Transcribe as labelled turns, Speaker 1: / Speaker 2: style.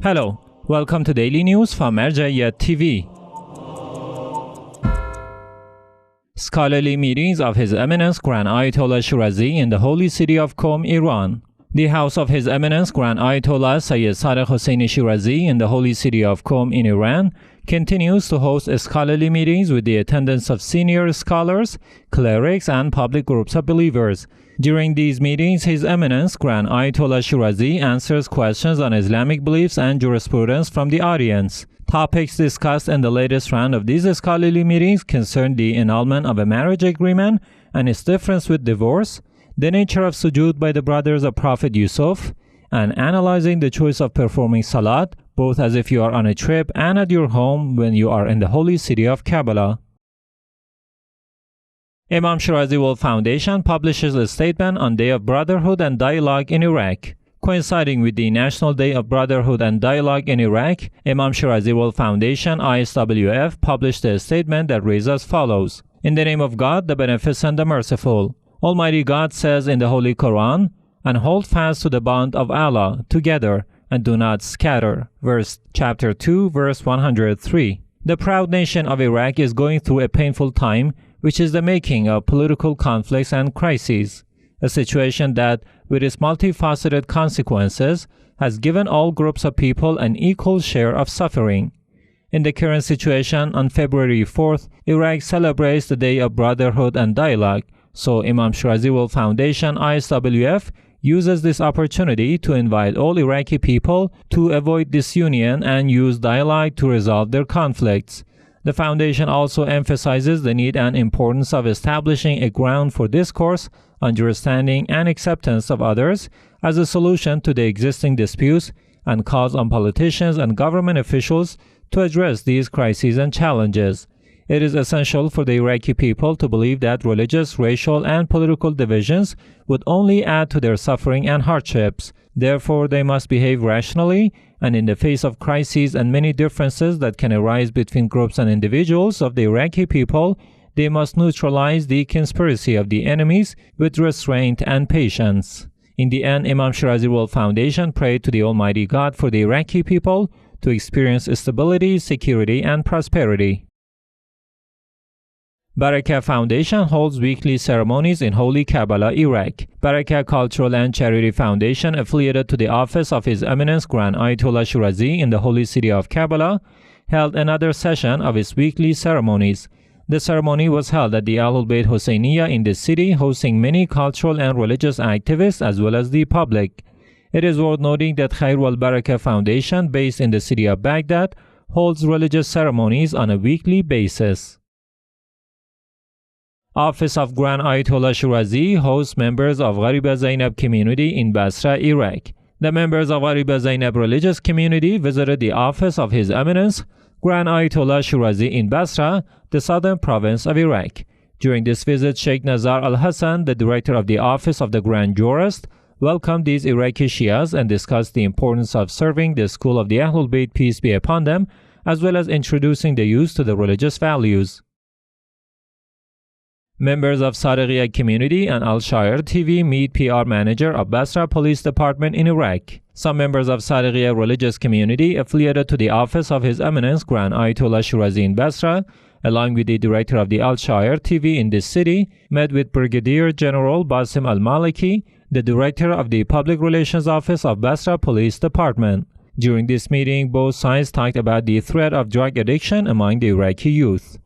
Speaker 1: Hello, welcome to Daily News from AlShaer TV. Scholarly meetings of His Eminence Grand Ayatollah Shirazi in the holy city of Qom, Iran. The house of His Eminence Grand Ayatollah Sayyid Sadiq Hosseini Shirazi in the holy city of Qom in Iran continues to host scholarly meetings with the attendance of senior scholars, clerics, and public groups of believers. During these meetings, His Eminence Grand Ayatollah Shirazi answers questions on Islamic beliefs and jurisprudence from the audience. Topics discussed in the latest round of these scholarly meetings concern the annulment of a marriage agreement and its difference with divorce, the nature of sujood by the brothers of Prophet Yusuf, and analyzing the choice of performing salat, both as if you are on a trip and at your home when you are in the holy city of Karbala. Imam Shirazi World Foundation publishes a statement on Day of Brotherhood and Dialogue in Iraq. Coinciding with the National Day of Brotherhood and Dialogue in Iraq, Imam Shirazi World Foundation ISWF published a statement that reads as follows: In the name of God, the Beneficent, the Merciful. Almighty God says in the Holy Quran, "And hold fast to the bond of Allah together and do not scatter." Chapter 2, verse 103. The proud nation of Iraq is going through a painful time, which is the making of political conflicts and crises, a situation that, with its multifaceted consequences, has given all groups of people an equal share of suffering. In the current situation, on February 4th, Iraq celebrates the Day of Brotherhood and Dialogue, so Imam Shirazi World Foundation ISWF uses this opportunity to invite all Iraqi people to avoid disunion and use dialogue to resolve their conflicts. The foundation also emphasizes the need and importance of establishing a ground for discourse, understanding, and acceptance of others as a solution to the existing disputes, and calls on politicians and government officials to address these crises and challenges. It is essential for the Iraqi people to believe that religious, racial, and political divisions would only add to their suffering and hardships. Therefore, they must behave rationally, and in the face of crises and many differences that can arise between groups and individuals of the Iraqi people, they must neutralize the conspiracy of the enemies with restraint and patience. In the end, Imam Shirazi World Foundation prayed to the Almighty God for the Iraqi people to experience stability, security, and prosperity. Baraka Foundation holds weekly ceremonies in Holy Karbala, Iraq. Baraka Cultural and Charity Foundation, affiliated to the office of His Eminence Grand Ayatollah Shirazi in the holy city of Karbala, held another session of its weekly ceremonies. The ceremony was held at the Ahlul Bayt Hosseiniya in the city, hosting many cultural and religious activists as well as the public. It is worth noting that Khair wal Baraka Foundation, based in the city of Baghdad, holds religious ceremonies on a weekly basis. Office of Grand Ayatollah Shirazi hosts members of Ghariba Zainab community in Basra, Iraq. The members of Ghariba Zainab religious community visited the office of His Eminence Grand Ayatollah Shirazi in Basra, the southern province of Iraq. During this visit, Sheikh Nazar al-Hassan, the director of the office of the Grand Jurist, welcomed these Iraqi Shias and discussed the importance of serving the school of the Ahlul Bayt, peace be upon them, as well as introducing the youth to the religious values. Members of Sadiqiya community and AlShaer TV meet PR manager of Basra Police Department in Iraq. Some members of Sadiqiya religious community affiliated to the office of His Eminence Grand Ayatollah Shirazi in Basra, along with the director of the AlShaer TV in this city, met with Brigadier General Basim al-Maliki, the director of the Public Relations Office of Basra Police Department. During this meeting, both sides talked about the threat of drug addiction among the Iraqi youth.